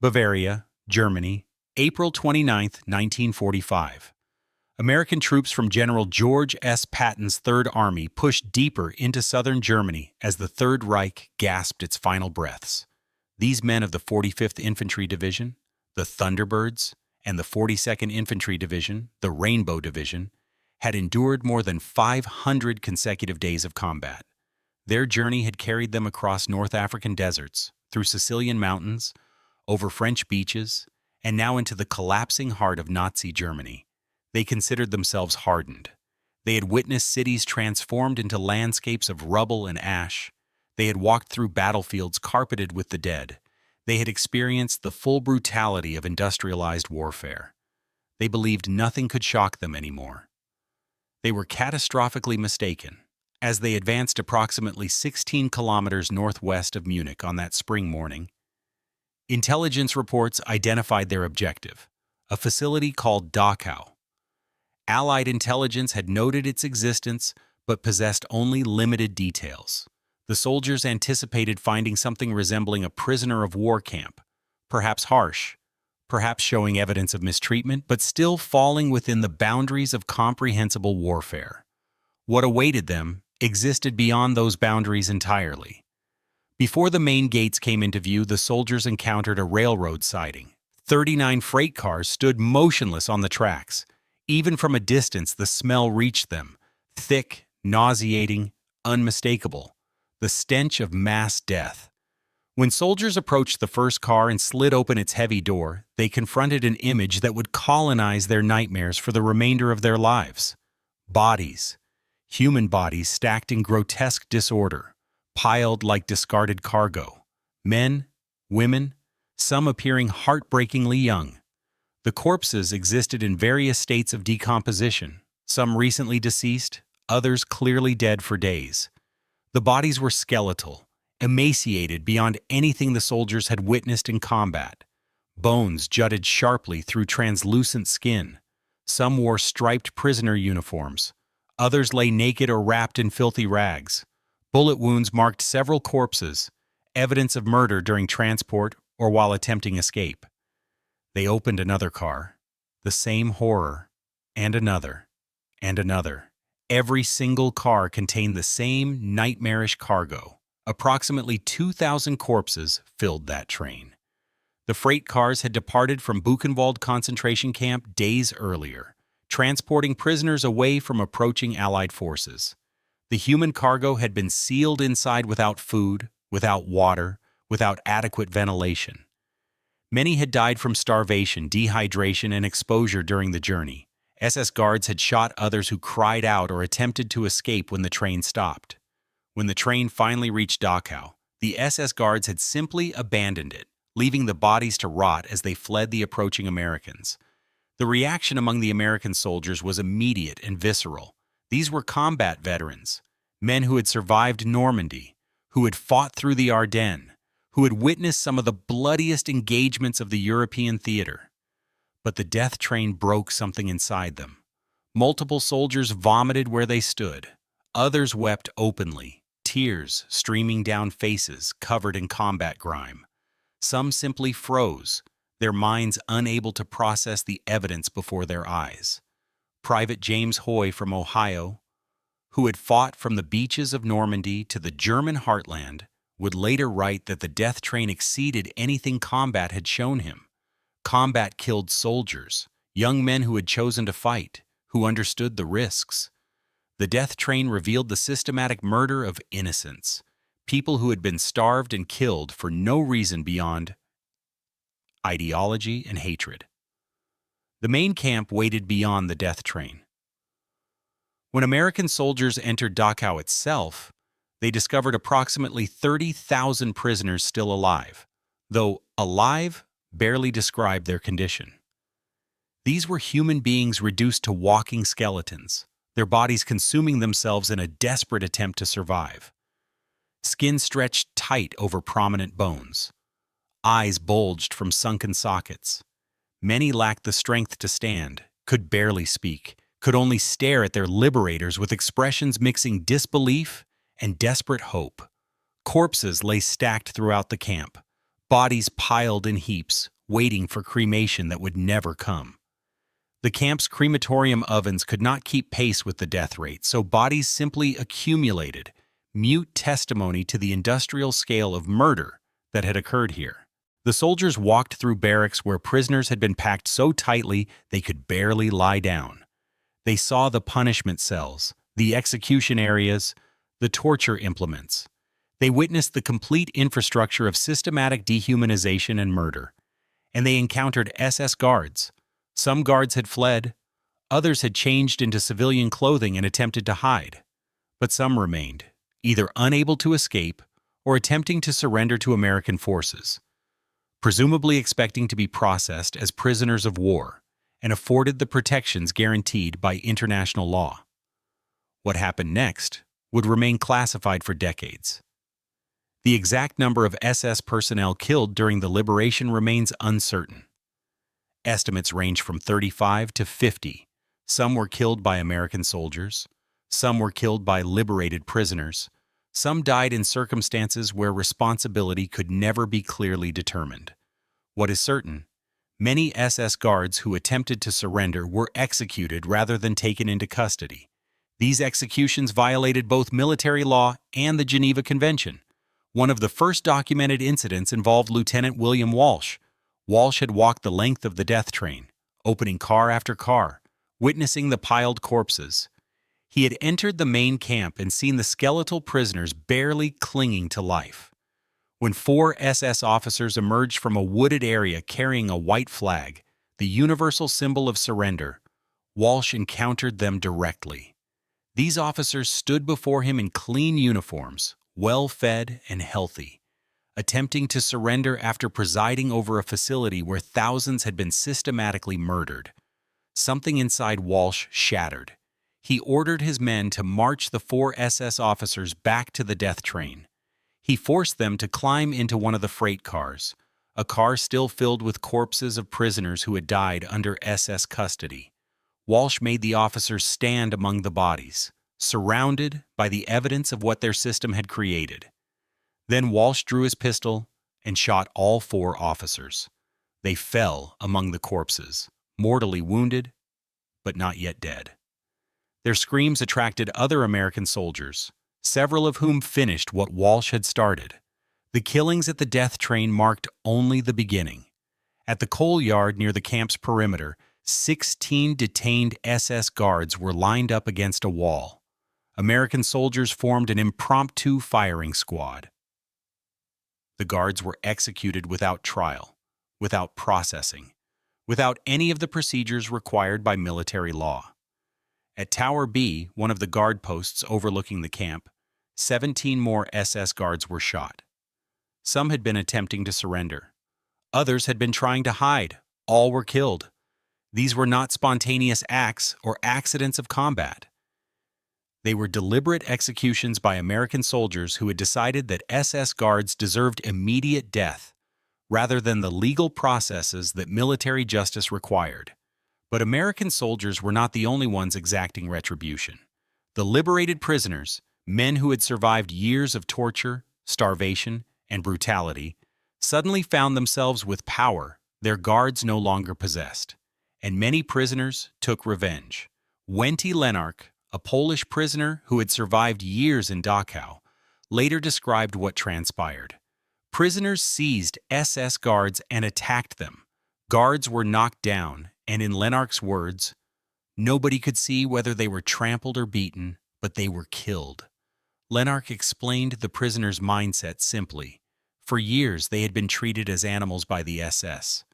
Bavaria, Germany, April 29, 1945. American troops from General George S. Patton's Third Army pushed deeper into southern Germany as the Third Reich gasped its final breaths. These men of the 45th Infantry Division, the Thunderbirds, and the 42nd Infantry Division, the Rainbow Division, had endured more than 500 consecutive days of combat. Their journey had carried them across North African deserts, through Sicilian mountains, over French beaches, and now into the collapsing heart of Nazi Germany. They considered themselves hardened. They had witnessed cities transformed into landscapes of rubble and ash. They had walked through battlefields carpeted with the dead. They had experienced the full brutality of industrialized warfare. They believed nothing could shock them anymore. They were catastrophically mistaken. As they advanced approximately 16 kilometers northwest of Munich on that spring morning, intelligence reports identified their objective, a facility called Dachau. Allied intelligence had noted its existence but possessed only limited details. The soldiers anticipated finding something resembling a prisoner of war camp, perhaps harsh, perhaps showing evidence of mistreatment, but still falling within the boundaries of comprehensible warfare. What awaited them existed beyond those boundaries entirely. Before the main gates came into view, the soldiers encountered a railroad siding. 39 freight cars stood motionless on the tracks. Even from a distance, the smell reached them, thick, nauseating, unmistakable, the stench of mass death. When soldiers approached the first car and slid open its heavy door, they confronted an image that would colonize their nightmares for the remainder of their lives. Bodies. Human bodies stacked in grotesque disorder, piled like discarded cargo. Men, women, some appearing heartbreakingly young. The corpses existed in various states of decomposition, some recently deceased, others clearly dead for days. The bodies were skeletal, emaciated beyond anything the soldiers had witnessed in combat. Bones jutted sharply through translucent skin. Some wore striped prisoner uniforms. Others lay naked or wrapped in filthy rags. Bullet wounds marked several corpses, evidence of murder during transport or while attempting escape. They opened another car. The same horror. And another. And another. Every single car contained the same nightmarish cargo. Approximately 2,000 corpses filled that train. The freight cars had departed from Buchenwald concentration camp days earlier, transporting prisoners away from approaching Allied forces. The human cargo had been sealed inside without food, without water, without adequate ventilation. Many had died from starvation, dehydration, and exposure during the journey. SS guards had shot others who cried out or attempted to escape when the train stopped. When the train finally reached Dachau, the SS guards had simply abandoned it, leaving the bodies to rot as they fled the approaching Americans. The reaction among the American soldiers was immediate and visceral. These were combat veterans, men who had survived Normandy, who had fought through the Ardennes, who had witnessed some of the bloodiest engagements of the European theater. But the death train broke something inside them. Multiple soldiers vomited where they stood. Others wept openly, tears streaming down faces covered in combat grime. Some simply froze, their minds unable to process the evidence before their eyes. Private James Hoy from Ohio, who had fought from the beaches of Normandy to the German heartland, would later write that the death train exceeded anything combat had shown him. Combat killed soldiers, young men who had chosen to fight, who understood the risks. The death train revealed the systematic murder of innocents, people who had been starved and killed for no reason beyond ideology and hatred. The main camp waited beyond the death train. When American soldiers entered Dachau itself, they discovered approximately 30,000 prisoners still alive, though alive barely described their condition. These were human beings reduced to walking skeletons, their bodies consuming themselves in a desperate attempt to survive. Skin stretched tight over prominent bones. Eyes bulged from sunken sockets. Many lacked the strength to stand, could barely speak, could only stare at their liberators with expressions mixing disbelief and desperate hope. Corpses lay stacked throughout the camp. bodies piled in heaps, waiting for cremation that would never come. The camp's crematorium ovens could not keep pace with the death rate, so bodies simply accumulated, mute testimony to the industrial scale of murder that had occurred here. The soldiers walked through barracks where prisoners had been packed so tightly they could barely lie down. They saw the punishment cells, the execution areas, the torture implements. They witnessed the complete infrastructure of systematic dehumanization and murder. And they encountered SS guards. Some guards had fled, others had changed into civilian clothing and attempted to hide. But some remained, either unable to escape or attempting to surrender to American forces, presumably expecting to be processed as prisoners of war and afforded the protections guaranteed by international law. What happened next would remain classified for decades. The exact number of SS personnel killed during the liberation remains uncertain. Estimates range from 35 to 50. Some were killed by American soldiers, some were killed by liberated prisoners, some died in circumstances where responsibility could never be clearly determined. What is certain, many SS guards who attempted to surrender were executed rather than taken into custody. These executions violated both military law and the Geneva Convention. One of the first documented incidents involved Lieutenant William Walsh. Walsh had walked the length of the death train, opening car after car, witnessing the piled corpses. He had entered the main camp and seen the skeletal prisoners barely clinging to life. When 4 SS officers emerged from a wooded area carrying a white flag, the universal symbol of surrender, Walsh encountered them directly. These officers stood before him in clean uniforms, well-fed and healthy, attempting to surrender after presiding over a facility where thousands had been systematically murdered. Something inside Walsh shattered. He ordered his men to march the 4 SS officers back to the death train. He forced them to climb into one of the freight cars, a car still filled with corpses of prisoners who had died under SS custody. Walsh made the officers stand among the bodies, surrounded by the evidence of what their system had created. Then Walsh drew his pistol and shot all 4 officers. They fell among the corpses, mortally wounded, but not yet dead. Their screams attracted other American soldiers, several of whom finished what Walsh had started. The killings at the death train marked only the beginning. At the coal yard near the camp's perimeter, 16 detained SS guards were lined up against a wall. American soldiers formed an impromptu firing squad. The guards were executed without trial, without processing, without any of the procedures required by military law. At Tower B, one of the guard posts overlooking the camp, 17 more SS guards were shot. Some had been attempting to surrender. Others had been trying to hide. All were killed. These were not spontaneous acts or accidents of combat. They were deliberate executions by American soldiers who had decided that SS guards deserved immediate death, rather than the legal processes that military justice required. But American soldiers were not the only ones exacting retribution. The liberated prisoners, men who had survived years of torture, starvation, and brutality, suddenly found themselves with power their guards no longer possessed. And many prisoners took revenge. Wenty Lenark, a Polish prisoner who had survived years in Dachau, later described what transpired. Prisoners seized SS guards and attacked them. Guards were knocked down, and in Lenark's words, nobody could see whether they were trampled or beaten, but they were killed. Lenark explained the prisoners' mindset simply. For years, they had been treated as animals by the SS.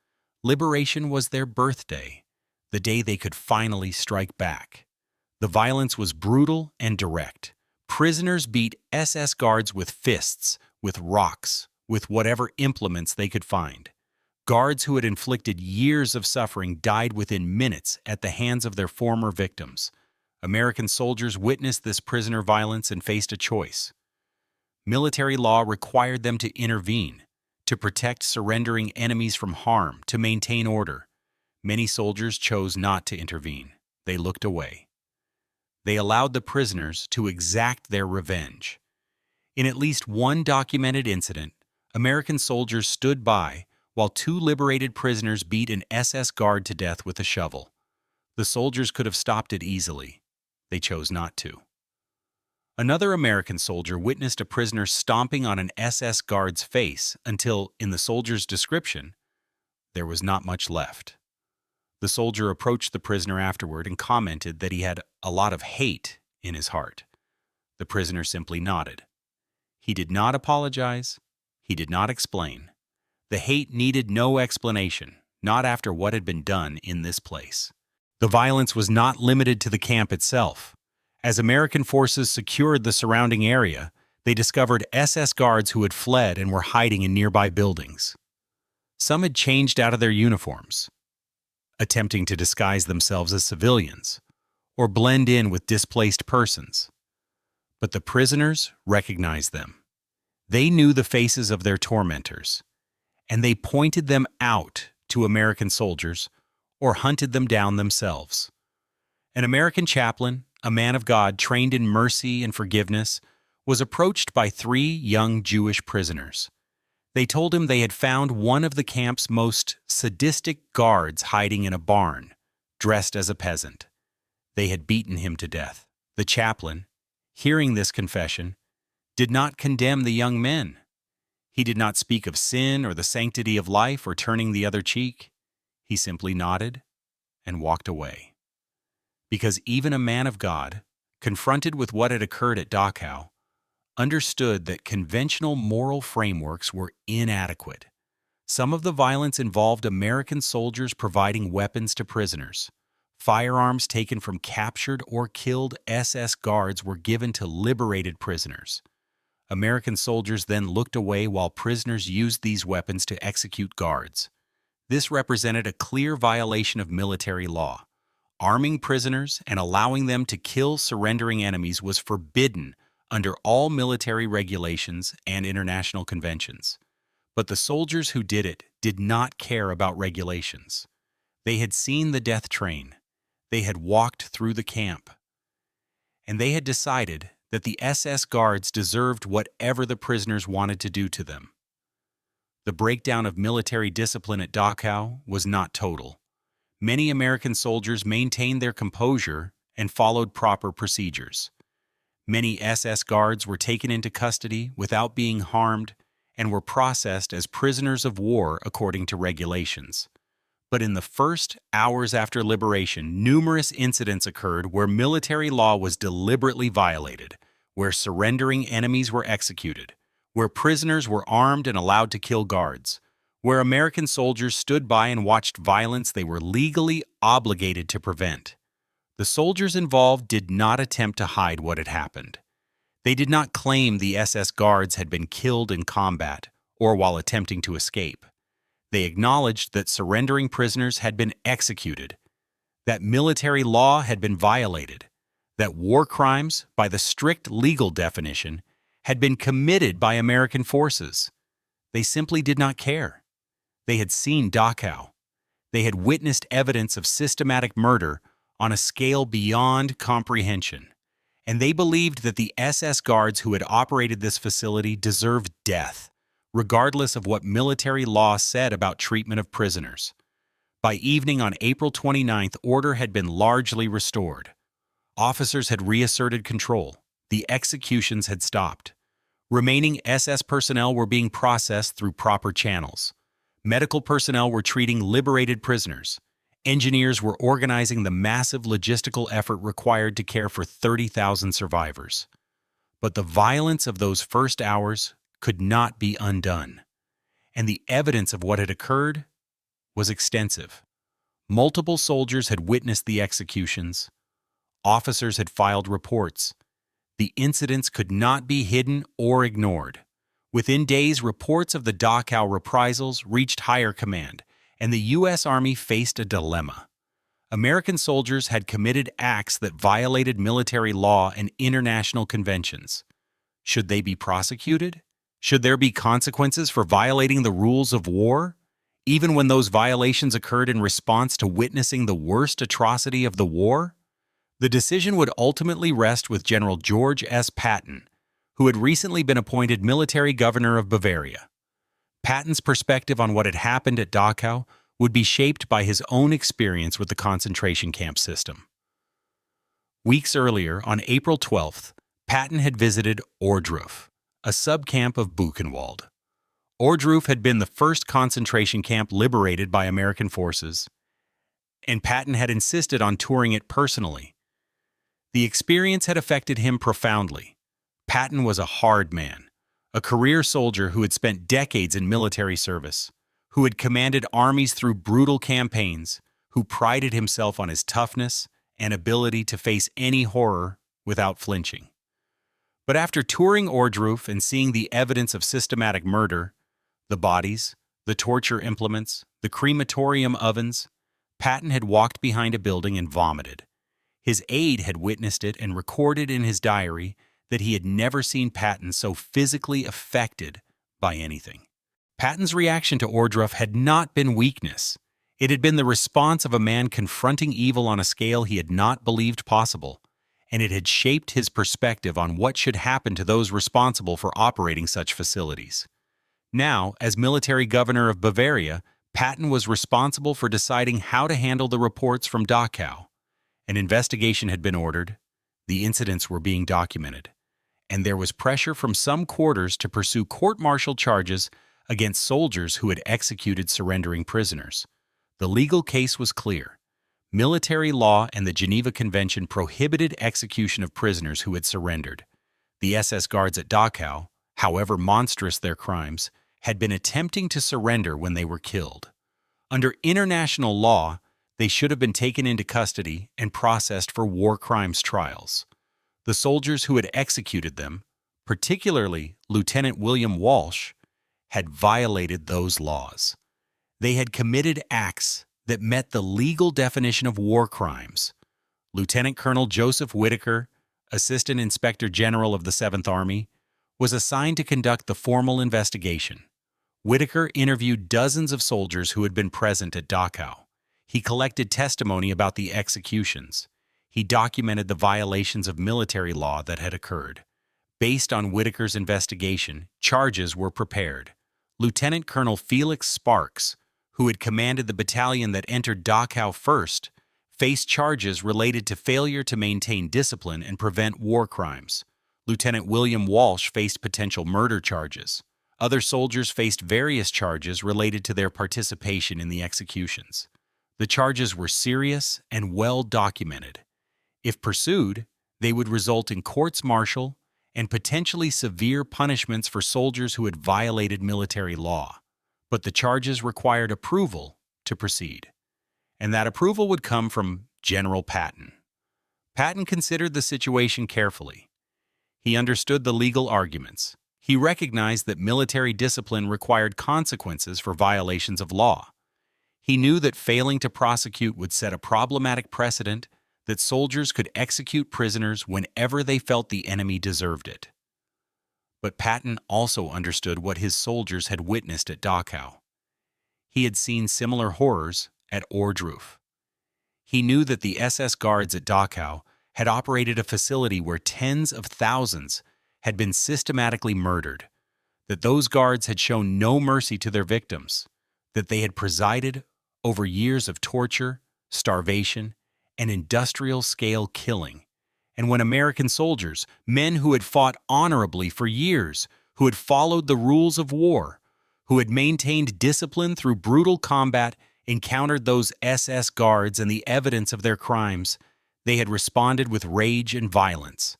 Liberation was their birthday, the day they could finally strike back. The violence was brutal and direct. Prisoners beat SS guards with fists, with rocks, with whatever implements they could find. Guards who had inflicted years of suffering died within minutes at the hands of their former victims. American soldiers witnessed this prisoner violence and faced a choice. Military law required them to intervene, to protect surrendering enemies from harm, to maintain order. Many soldiers chose not to intervene. They looked away. They allowed the prisoners to exact their revenge. In at least one documented incident, American soldiers stood by while two liberated prisoners beat an SS guard to death with a shovel. The soldiers could have stopped it easily. They chose not to. Another American soldier witnessed a prisoner stomping on an SS guard's face until, in the soldier's description, there was not much left. The soldier approached the prisoner afterward and commented that he had a lot of hate in his heart. The prisoner simply nodded. He did not apologize. He did not explain. The hate needed no explanation, not after what had been done in this place. The violence was not limited to the camp itself. As American forces secured the surrounding area, they discovered SS guards who had fled and were hiding in nearby buildings. Some had changed out of their uniforms, attempting to disguise themselves as civilians or blend in with displaced persons. But the prisoners recognized them. They knew the faces of their tormentors, and they pointed them out to American soldiers or hunted them down themselves. An American chaplain, a man of God trained in mercy and forgiveness, was approached by three young Jewish prisoners. They told him they had found one of the camp's most sadistic guards hiding in a barn, dressed as a peasant. They had beaten him to death. The chaplain, hearing this confession, did not condemn the young men. He did not speak of sin or the sanctity of life or turning the other cheek. He simply nodded and walked away. Because even a man of God, confronted with what had occurred at Dachau, understood that conventional moral frameworks were inadequate. Some of the violence involved American soldiers providing weapons to prisoners. Firearms taken from captured or killed SS guards were given to liberated prisoners. American soldiers then looked away while prisoners used these weapons to execute guards. This represented a clear violation of military law. Arming prisoners and allowing them to kill surrendering enemies was forbidden under all military regulations and international conventions. But the soldiers who did it did not care about regulations. They had seen the death train. They had walked through the camp. And they had decided that the SS guards deserved whatever the prisoners wanted to do to them. The breakdown of military discipline at Dachau was not total. Many American soldiers maintained their composure and followed proper procedures. Many SS guards were taken into custody without being harmed and were processed as prisoners of war according to regulations. But in the first hours after liberation, numerous incidents occurred where military law was deliberately violated, where surrendering enemies were executed, where prisoners were armed and allowed to kill guards, where American soldiers stood by and watched violence they were legally obligated to prevent. The soldiers involved did not attempt to hide what had happened. They did not claim the SS guards had been killed in combat or while attempting to escape. They acknowledged that surrendering prisoners had been executed, that military law had been violated, that war crimes, by the strict legal definition, had been committed by American forces. They simply did not care. They had seen Dachau. They had witnessed evidence of systematic murder on a scale beyond comprehension, and they believed that the SS guards who had operated this facility deserved death, regardless of what military law said about treatment of prisoners. By evening on April 29th, order had been largely restored. Officers had reasserted control. The executions had stopped. Remaining SS personnel were being processed through proper channels. Medical personnel were treating liberated prisoners. Engineers were organizing the massive logistical effort required to care for 30,000 survivors. But the violence of those first hours could not be undone, and the evidence of what had occurred was extensive. Multiple soldiers had witnessed the executions. Officers had filed reports. The incidents could not be hidden or ignored. Within days, reports of the Dachau reprisals reached higher command, and the U.S. Army faced a dilemma. American soldiers had committed acts that violated military law and international conventions. Should they be prosecuted? Should there be consequences for violating the rules of war, even when those violations occurred in response to witnessing the worst atrocity of the war? The decision would ultimately rest with General George S. Patton, who had recently been appointed military governor of Bavaria. Patton's perspective on what had happened at Dachau would be shaped by his own experience with the concentration camp system. Weeks earlier, on April 12th, Patton had visited Ohrdruf, a subcamp of Buchenwald. Ohrdruf had been the first concentration camp liberated by American forces, and Patton had insisted on touring it personally. The experience had affected him profoundly. Patton was a hard man, a career soldier who had spent decades in military service, who had commanded armies through brutal campaigns, who prided himself on his toughness and ability to face any horror without flinching. But after touring Ohrdruf and seeing the evidence of systematic murder, the bodies, the torture implements, the crematorium ovens, Patton had walked behind a building and vomited. His aide had witnessed it and recorded in his diary that he had never seen Patton so physically affected by anything. Patton's reaction to Ohrdruf had not been weakness. It had been the response of a man confronting evil on a scale he had not believed possible, and it had shaped his perspective on what should happen to those responsible for operating such facilities. Now, as military governor of Bavaria, Patton was responsible for deciding how to handle the reports from Dachau. An investigation had been ordered, the incidents were being documented, and there was pressure from some quarters to pursue court-martial charges against soldiers who had executed surrendering prisoners. The legal case was clear. Military law and the Geneva Convention prohibited execution of prisoners who had surrendered. The SS guards at Dachau, however monstrous their crimes, had been attempting to surrender when they were killed. Under international law, they should have been taken into custody and processed for war crimes trials. The soldiers who had executed them, particularly Lieutenant William Walsh, had violated those laws. They had committed acts that met the legal definition of war crimes. Lieutenant Colonel Joseph Whitaker, Assistant Inspector General of the 7th Army, was assigned to conduct the formal investigation. Whitaker interviewed dozens of soldiers who had been present at Dachau. He collected testimony about the executions. He documented the violations of military law that had occurred. Based on Whitaker's investigation, charges were prepared. Lieutenant Colonel Felix Sparks, who had commanded the battalion that entered Dachau first, faced charges related to failure to maintain discipline and prevent war crimes. Lieutenant William Walsh faced potential murder charges. Other soldiers faced various charges related to their participation in the executions. The charges were serious and well documented. If pursued, they would result in courts-martial and potentially severe punishments for soldiers who had violated military law. But the charges required approval to proceed, and that approval would come from General Patton. Patton considered the situation carefully. He understood the legal arguments. He recognized that military discipline required consequences for violations of law. He knew that failing to prosecute would set a problematic precedent that soldiers could execute prisoners whenever they felt the enemy deserved it. But Patton also understood what his soldiers had witnessed at Dachau. He had seen similar horrors at Ohrdruf. He knew that the SS guards at Dachau had operated a facility where tens of thousands had been systematically murdered, that those guards had shown no mercy to their victims, that they had presided over years of torture, starvation, and industrial-scale killing. And when American soldiers, men who had fought honorably for years, who had followed the rules of war, who had maintained discipline through brutal combat, encountered those SS guards and the evidence of their crimes, they had responded with rage and violence.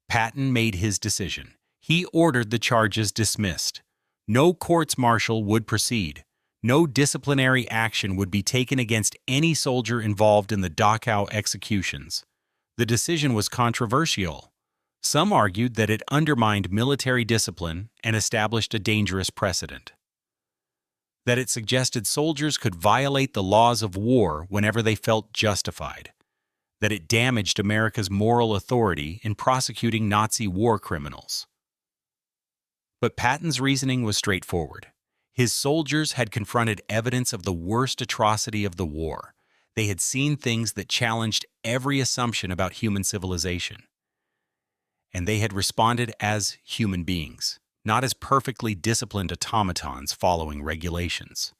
Patton made his decision. He ordered the charges dismissed. No courts-martial would proceed. No disciplinary action would be taken against any soldier involved in the Dachau executions. The decision was controversial. Some argued that it undermined military discipline and established a dangerous precedent. That it suggested soldiers could violate the laws of war whenever they felt justified. That it damaged America's moral authority in prosecuting Nazi war criminals. But Patton's reasoning was straightforward. His soldiers had confronted evidence of the worst atrocity of the war. They had seen things that challenged every assumption about human civilization. And they had responded as human beings, not as perfectly disciplined automatons following regulations.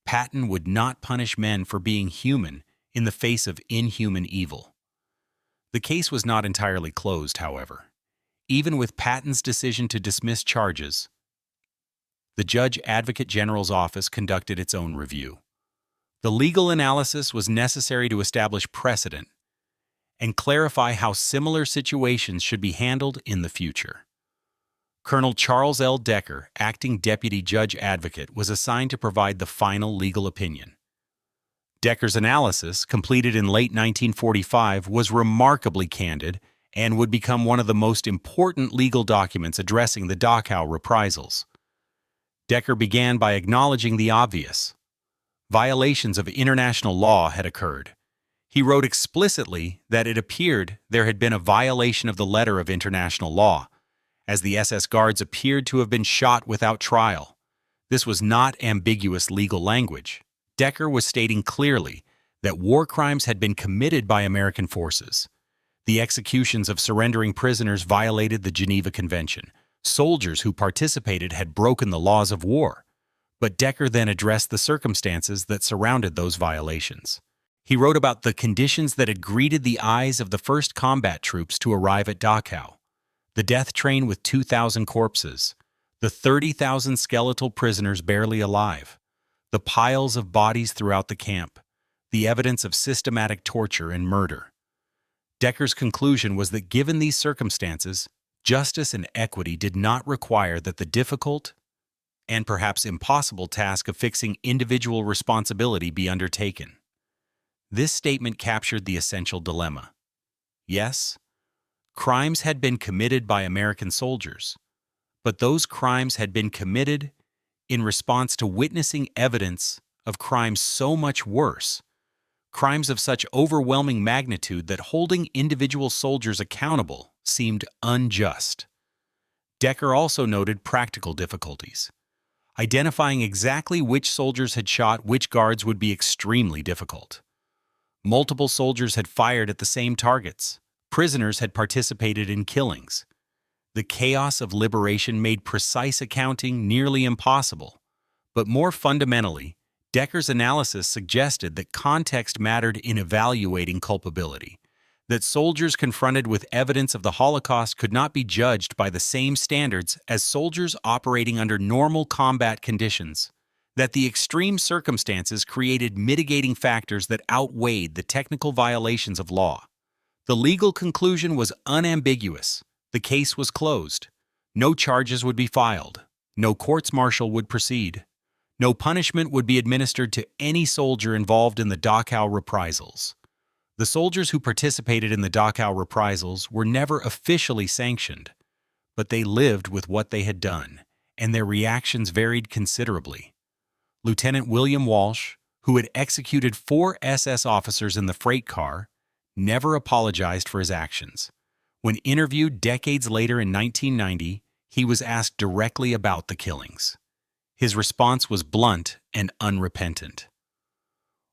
Patton would not punish men for being human in the face of inhuman evil. The case was not entirely closed, however. Even with Patton's decision to dismiss charges, the Judge Advocate General's office conducted its own review. The legal analysis was necessary to establish precedent and clarify how similar situations should be handled in the future. Colonel Charles L. Decker, acting Deputy Judge Advocate, was assigned to provide the final legal opinion. Decker's analysis, completed in late 1945, was remarkably candid and would become one of the most important legal documents addressing the Dachau reprisals. Decker began by acknowledging the obvious. Violations of international law had occurred. He wrote explicitly that it appeared there had been a violation of the letter of international law, as the SS guards appeared to have been shot without trial. This was not ambiguous legal language. Decker was stating clearly that war crimes had been committed by American forces. The executions of surrendering prisoners violated the Geneva Convention. Soldiers who participated had broken the laws of war. But Decker then addressed the circumstances that surrounded those violations. He wrote about the conditions that had greeted the eyes of the first combat troops to arrive at Dachau: the death train with 2,000 corpses, the 30,000 skeletal prisoners barely alive, the piles of bodies throughout the camp, the evidence of systematic torture and murder. Decker's conclusion was that given these circumstances, justice and equity did not require that the difficult and perhaps impossible task of fixing individual responsibility be undertaken. This statement captured the essential dilemma. Yes, crimes had been committed by American soldiers, but those crimes had been committed in response to witnessing evidence of crimes so much worse, crimes of such overwhelming magnitude that holding individual soldiers accountable seemed unjust. Decker also noted practical difficulties. Identifying exactly which soldiers had shot which guards would be extremely difficult. Multiple soldiers had fired at the same targets. Prisoners had participated in killings. The chaos of liberation made precise accounting nearly impossible. But more fundamentally, Decker's analysis suggested that context mattered in evaluating culpability, that soldiers confronted with evidence of the Holocaust could not be judged by the same standards as soldiers operating under normal combat conditions, that the extreme circumstances created mitigating factors that outweighed the technical violations of law. The legal conclusion was unambiguous. The case was closed. No charges would be filed. No courts-martial would proceed. No punishment would be administered to any soldier involved in the Dachau reprisals. The soldiers who participated in the Dachau reprisals were never officially sanctioned, but they lived with what they had done, and their reactions varied considerably. Lieutenant William Walsh, who had executed 4 SS officers in the freight car, never apologized for his actions. When interviewed decades later in 1990, he was asked directly about the killings. His response was blunt and unrepentant.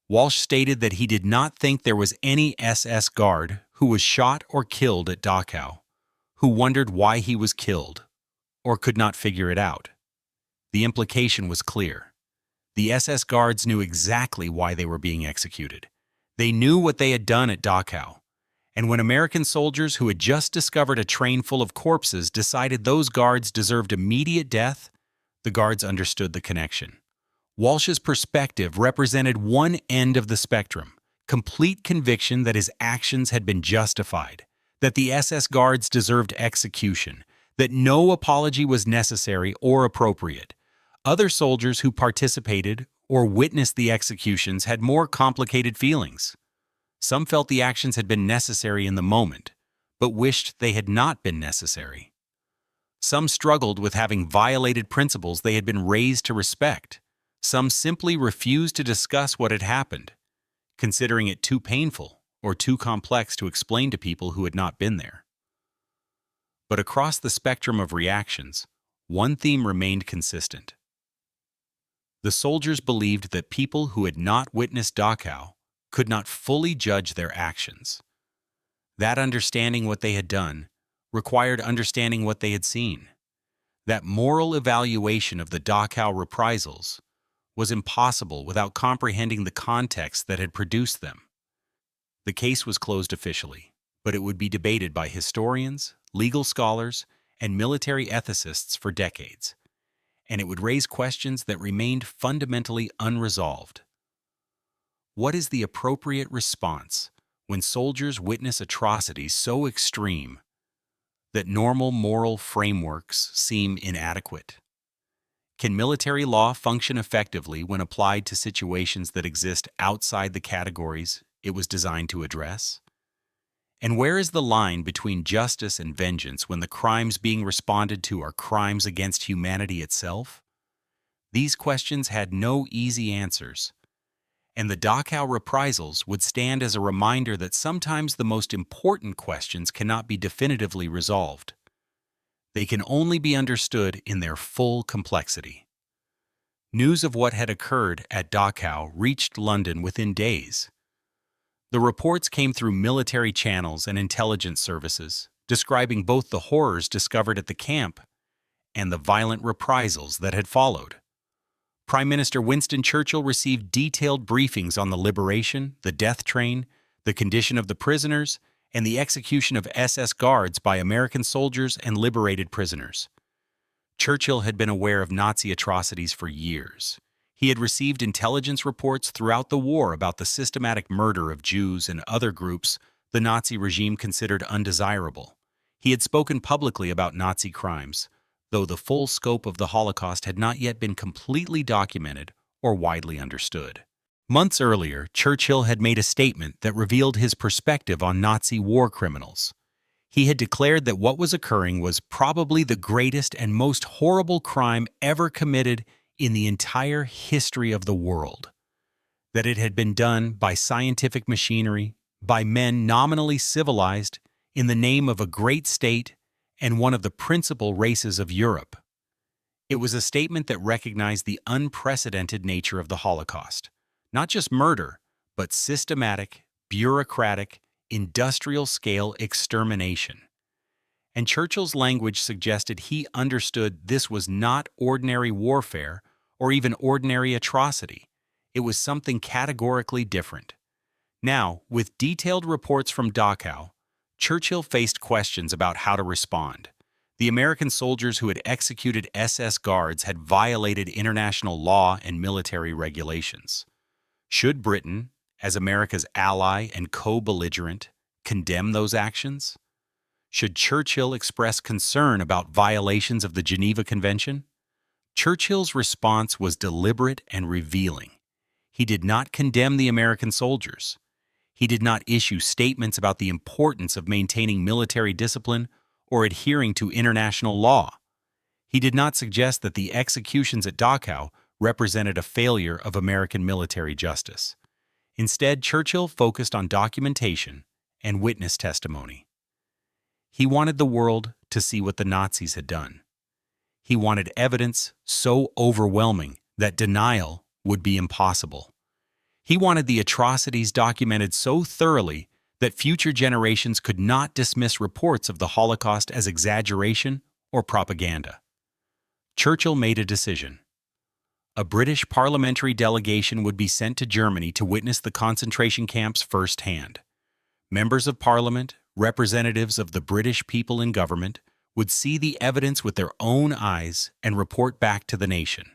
Walsh stated that he did not think there was any SS guard who was shot or killed at Dachau, who wondered why he was killed, or could not figure it out. The implication was clear. The SS guards knew exactly why they were being executed. They knew what they had done at Dachau. And when American soldiers who had just discovered a train full of corpses decided those guards deserved immediate death, the guards understood the connection. Walsh's perspective represented one end of the spectrum: complete conviction that his actions had been justified, that the SS guards deserved execution, that no apology was necessary or appropriate. Other soldiers who participated or witnessed the executions had more complicated feelings. Some felt the actions had been necessary in the moment, but wished they had not been necessary. Some struggled with having violated principles they had been raised to respect. Some simply refused to discuss what had happened, considering it too painful or too complex to explain to people who had not been there. But across the spectrum of reactions, one theme remained consistent. The soldiers believed that people who had not witnessed Dachau could not fully judge their actions. That understanding what they had done required understanding what they had seen. That moral evaluation of the Dachau reprisals was impossible without comprehending the context that had produced them. The case was closed officially, but it would be debated by historians, legal scholars, and military ethicists for decades, and it would raise questions that remained fundamentally unresolved. What is the appropriate response when soldiers witness atrocities so extreme that normal moral frameworks seem inadequate? Can military law function effectively when applied to situations that exist outside the categories it was designed to address? And where is the line between justice and vengeance when the crimes being responded to are crimes against humanity itself? These questions had no easy answers, and the Dachau reprisals would stand as a reminder that sometimes the most important questions cannot be definitively resolved. They can only be understood in their full complexity. News of what had occurred at Dachau reached London within days. The reports came through military channels and intelligence services, describing both the horrors discovered at the camp and the violent reprisals that had followed. Prime Minister Winston Churchill received detailed briefings on the liberation, the death train, the condition of the prisoners, and the execution of SS guards by American soldiers and liberated prisoners. Churchill had been aware of Nazi atrocities for years. He had received intelligence reports throughout the war about the systematic murder of Jews and other groups the Nazi regime considered undesirable. He had spoken publicly about Nazi crimes, though the full scope of the Holocaust had not yet been completely documented or widely understood. Months earlier, Churchill had made a statement that revealed his perspective on Nazi war criminals. He had declared that what was occurring was probably the greatest and most horrible crime ever committed in the entire history of the world. That it had been done by scientific machinery, by men nominally civilized, in the name of a great state and one of the principal races of Europe. It was a statement that recognized the unprecedented nature of the Holocaust. Not just murder, but systematic, bureaucratic, industrial-scale extermination. And Churchill's language suggested he understood this was not ordinary warfare or even ordinary atrocity. It was something categorically different. Now, with detailed reports from Dachau, Churchill faced questions about how to respond. The American soldiers who had executed SS guards had violated international law and military regulations. Should Britain, as America's ally and co-belligerent, condemn those actions? Should Churchill express concern about violations of the Geneva Convention? Churchill's response was deliberate and revealing. He did not condemn the American soldiers. He did not issue statements about the importance of maintaining military discipline or adhering to international law. He did not suggest that the executions at Dachau represented a failure of American military justice. Instead, Churchill focused on documentation and witness testimony. He wanted the world to see what the Nazis had done. He wanted evidence so overwhelming that denial would be impossible. He wanted the atrocities documented so thoroughly that future generations could not dismiss reports of the Holocaust as exaggeration or propaganda. Churchill made a decision. A British parliamentary delegation would be sent to Germany to witness the concentration camps firsthand. Members of Parliament, representatives of the British people in government, would see the evidence with their own eyes and report back to the nation.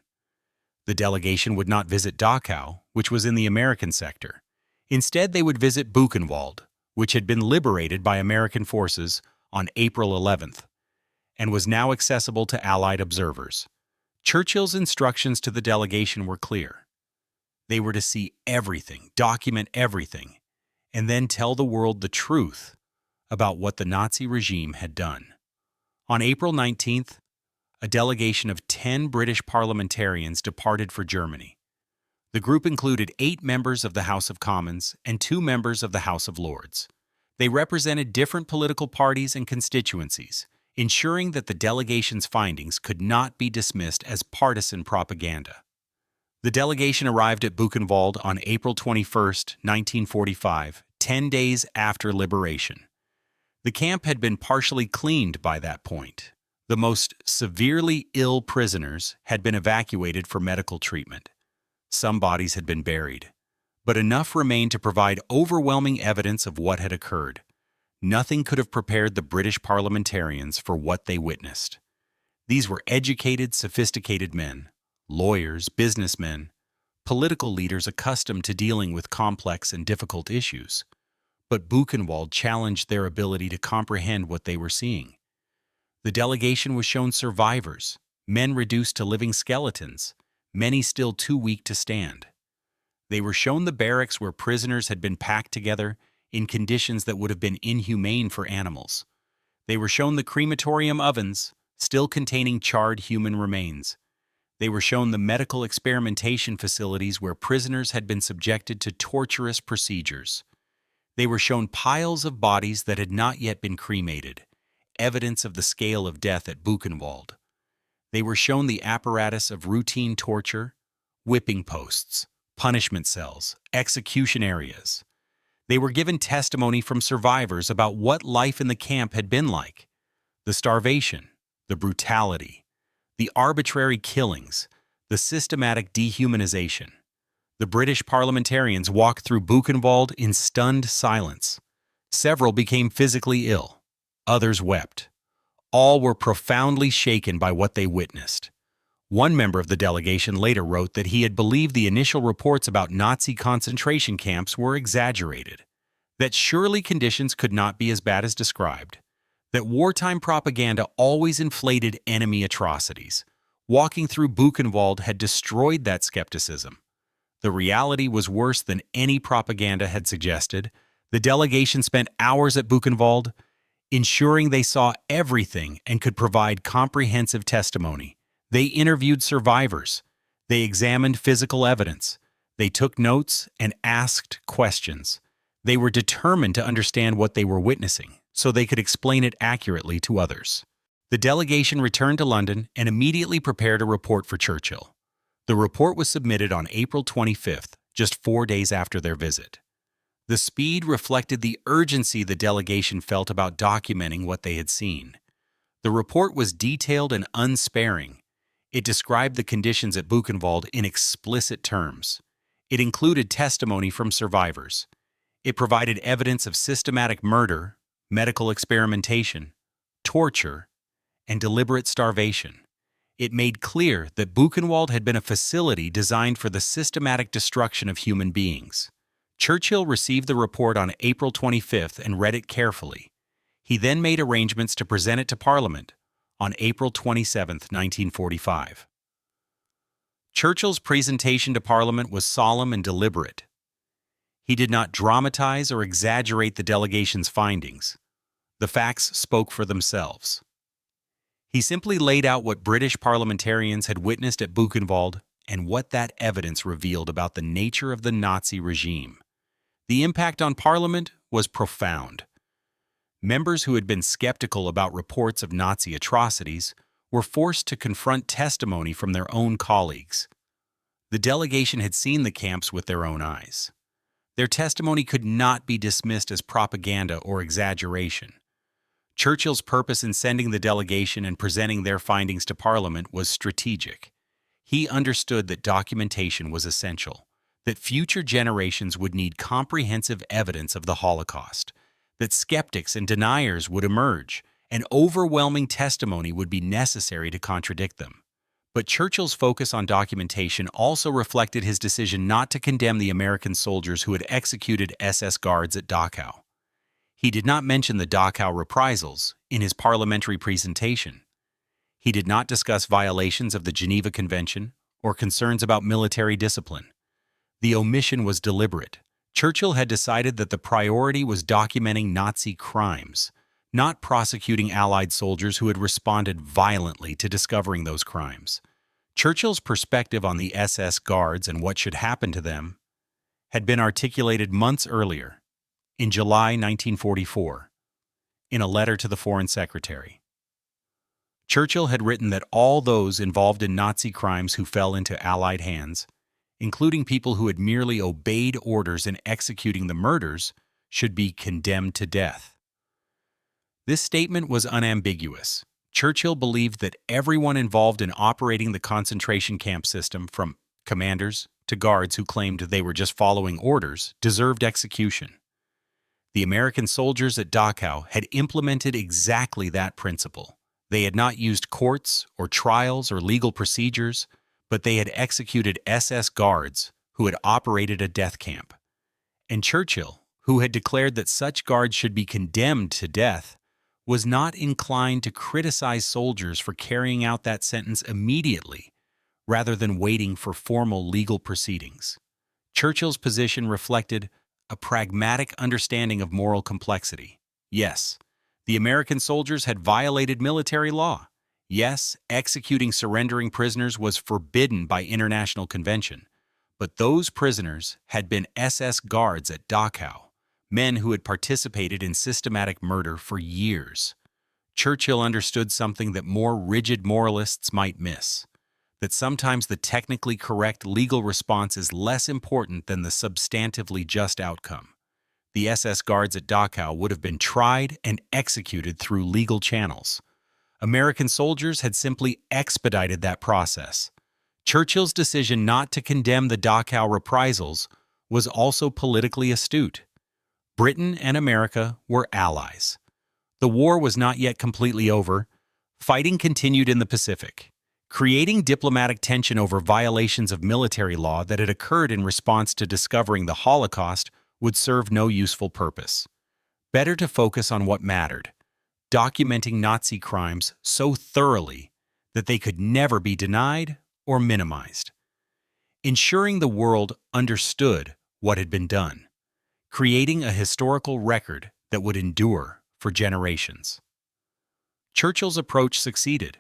The delegation would not visit Dachau, which was in the American sector. Instead, they would visit Buchenwald, which had been liberated by American forces on April 11th, and was now accessible to Allied observers. Churchill's instructions to the delegation were clear. They were to see everything, document everything, and then tell the world the truth about what the Nazi regime had done. On April 19th, a delegation of 10 British parliamentarians departed for Germany. The group included 8 members of the House of Commons and 2 members of the House of Lords. They represented different political parties and constituencies, ensuring that the delegation's findings could not be dismissed as partisan propaganda. The delegation arrived at Buchenwald on April 21, 1945, 10 days after liberation. The camp had been partially cleaned by that point. The most severely ill prisoners had been evacuated for medical treatment. Some bodies had been buried, but enough remained to provide overwhelming evidence of what had occurred. Nothing could have prepared the British parliamentarians for what they witnessed. These were educated, sophisticated men, lawyers, businessmen, political leaders accustomed to dealing with complex and difficult issues. But Buchenwald challenged their ability to comprehend what they were seeing. The delegation was shown survivors, men reduced to living skeletons, many still too weak to stand. They were shown the barracks where prisoners had been packed together in conditions that would have been inhumane for animals. They were shown the crematorium ovens, still containing charred human remains. They were shown the medical experimentation facilities where prisoners had been subjected to torturous procedures. They were shown piles of bodies that had not yet been cremated, evidence of the scale of death at Buchenwald. They were shown the apparatus of routine torture, whipping posts, punishment cells, execution areas. They were given testimony from survivors about what life in the camp had been like: the starvation, the brutality, the arbitrary killings, the systematic dehumanization. The British parliamentarians walked through Buchenwald in stunned silence. Several became physically ill. Others wept. All were profoundly shaken by what they witnessed. One member of the delegation later wrote that he had believed the initial reports about Nazi concentration camps were exaggerated, that surely conditions could not be as bad as described, that wartime propaganda always inflated enemy atrocities. Walking through Buchenwald had destroyed that skepticism. The reality was worse than any propaganda had suggested. The delegation spent hours at Buchenwald, ensuring they saw everything and could provide comprehensive testimony. They interviewed survivors. They examined physical evidence. They took notes and asked questions. They were determined to understand what they were witnessing, so they could explain it accurately to others. The delegation returned to London and immediately prepared a report for Churchill. The report was submitted on April 25th, just 4 days after their visit. The speed reflected the urgency the delegation felt about documenting what they had seen. The report was detailed and unsparing. It described the conditions at Buchenwald in explicit terms. It included testimony from survivors. It provided evidence of systematic murder, medical experimentation, torture, and deliberate starvation. It made clear that Buchenwald had been a facility designed for the systematic destruction of human beings. Churchill received the report on April 25th and read it carefully. He then made arrangements to present it to Parliament on April 27, 1945. Churchill's presentation to Parliament was solemn and deliberate. He did not dramatize or exaggerate the delegation's findings. The facts spoke for themselves. He simply laid out what British parliamentarians had witnessed at Buchenwald and what that evidence revealed about the nature of the Nazi regime. The impact on Parliament was profound. Members who had been skeptical about reports of Nazi atrocities were forced to confront testimony from their own colleagues. The delegation had seen the camps with their own eyes. Their testimony could not be dismissed as propaganda or exaggeration. Churchill's purpose in sending the delegation and presenting their findings to Parliament was strategic. He understood that documentation was essential, that future generations would need comprehensive evidence of the Holocaust, that skeptics and deniers would emerge, and overwhelming testimony would be necessary to contradict them. But Churchill's focus on documentation also reflected his decision not to condemn the American soldiers who had executed SS guards at Dachau. He did not mention the Dachau reprisals in his parliamentary presentation. He did not discuss violations of the Geneva Convention or concerns about military discipline. The omission was deliberate. Churchill had decided that the priority was documenting Nazi crimes, not prosecuting Allied soldiers who had responded violently to discovering those crimes. Churchill's perspective on the SS guards and what should happen to them had been articulated months earlier, in July 1944, in a letter to the Foreign Secretary. Churchill had written that all those involved in Nazi crimes who fell into Allied hands, including people who had merely obeyed orders in executing the murders, should be condemned to death. This statement was unambiguous. Churchill believed that everyone involved in operating the concentration camp system, from commanders to guards who claimed they were just following orders, deserved execution. The American soldiers at Dachau had implemented exactly that principle. They had not used courts or trials or legal procedures, but they had executed SS guards who had operated a death camp. And Churchill, who had declared that such guards should be condemned to death, was not inclined to criticize soldiers for carrying out that sentence immediately, rather than waiting for formal legal proceedings. Churchill's position reflected a pragmatic understanding of moral complexity. Yes, the American soldiers had violated military law. Yes, executing surrendering prisoners was forbidden by international convention. But those prisoners had been SS guards at Dachau, men who had participated in systematic murder for years. Churchill understood something that more rigid moralists might miss, that sometimes the technically correct legal response is less important than the substantively just outcome. The SS guards at Dachau would have been tried and executed through legal channels. American soldiers had simply expedited that process. Churchill's decision not to condemn the Dachau reprisals was also politically astute. Britain and America were allies. The war was not yet completely over. Fighting continued in the Pacific. Creating diplomatic tension over violations of military law that had occurred in response to discovering the Holocaust would serve no useful purpose. Better to focus on what mattered, documenting Nazi crimes so thoroughly that they could never be denied or minimized. Ensuring the world understood what had been done. Creating a historical record that would endure for generations. Churchill's approach succeeded.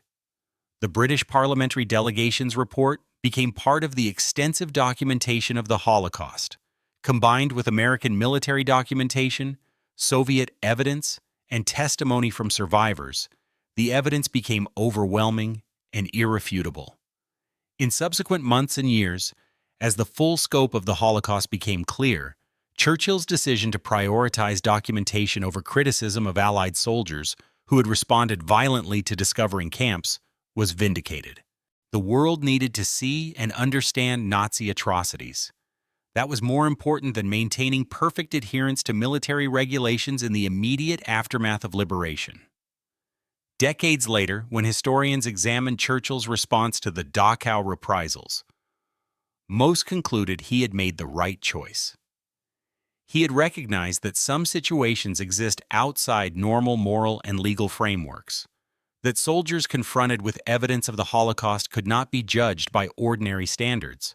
The British parliamentary delegation's report became part of the extensive documentation of the Holocaust. Combined with American military documentation, Soviet evidence, and testimony from survivors, the evidence became overwhelming and irrefutable. In subsequent months and years, as the full scope of the Holocaust became clear, Churchill's decision to prioritize documentation over criticism of Allied soldiers who had responded violently to discovering camps was vindicated. The world needed to see and understand Nazi atrocities. That was more important than maintaining perfect adherence to military regulations in the immediate aftermath of liberation. Decades later, when historians examined Churchill's response to the Dachau reprisals, most concluded he had made the right choice. He had recognized that some situations exist outside normal moral and legal frameworks, that soldiers confronted with evidence of the Holocaust could not be judged by ordinary standards,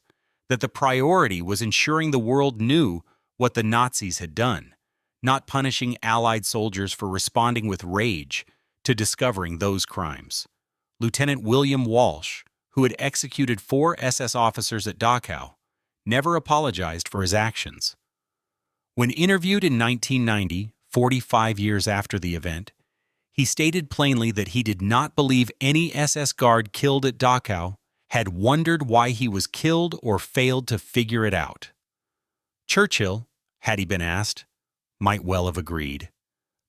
that the priority was ensuring the world knew what the Nazis had done, not punishing Allied soldiers for responding with rage to discovering those crimes. Lieutenant William Walsh, who had executed 4 SS officers at Dachau, never apologized for his actions. When interviewed in 1990, 45 years after the event, he stated plainly that he did not believe any SS guard killed at Dachau had wondered why he was killed or failed to figure it out. Churchill, had he been asked, might well have agreed.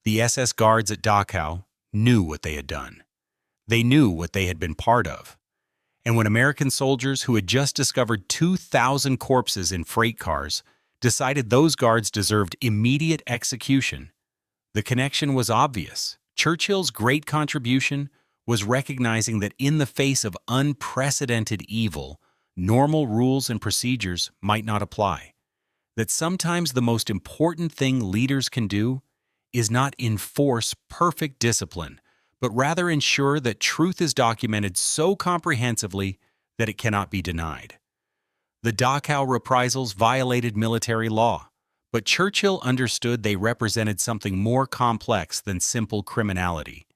The SS guards at Dachau knew what they had done. They knew what they had been part of. And when American soldiers who had just discovered 2,000 corpses in freight cars decided those guards deserved immediate execution, the connection was obvious. Churchill's great contribution was recognizing that in the face of unprecedented evil, normal rules and procedures might not apply. That sometimes the most important thing leaders can do is not enforce perfect discipline, but rather ensure that truth is documented so comprehensively that it cannot be denied. The Dachau reprisals violated military law, but Churchill understood they represented something more complex than simple criminality.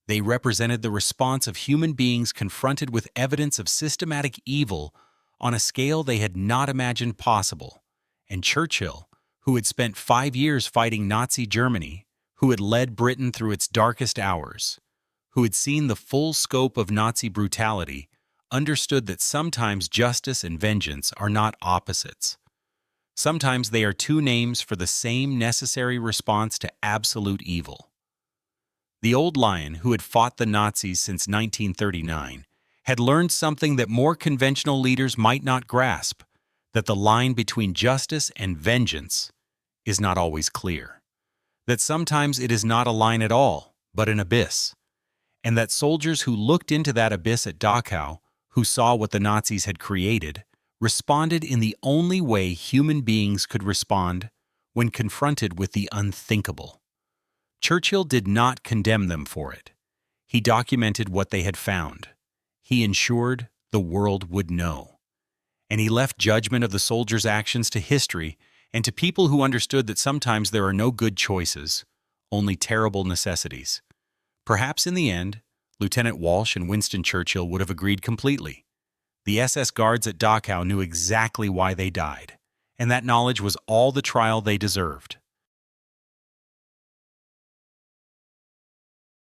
They represented the response of human beings confronted with evidence of systematic evil on a scale they had not imagined possible. And Churchill, who had spent 5 years fighting Nazi Germany, who had led Britain through its darkest hours, who had seen the full scope of Nazi brutality, understood that sometimes justice and vengeance are not opposites. Sometimes they are two names for the same necessary response to absolute evil. The old lion, who had fought the Nazis since 1939, had learned something that more conventional leaders might not grasp, that the line between justice and vengeance is not always clear. That sometimes it is not a line at all, but an abyss. And that soldiers who looked into that abyss at Dachau, who saw what the Nazis had created, responded in the only way human beings could respond when confronted with the unthinkable. Churchill did not condemn them for it. He documented what they had found. He ensured the world would know. And he left judgment of the soldiers' actions to history and to people who understood that sometimes there are no good choices, only terrible necessities. Perhaps in the end, Lieutenant Walsh and Winston Churchill would have agreed completely. The SS guards at Dachau knew exactly why they died, and that knowledge was all the trial they deserved.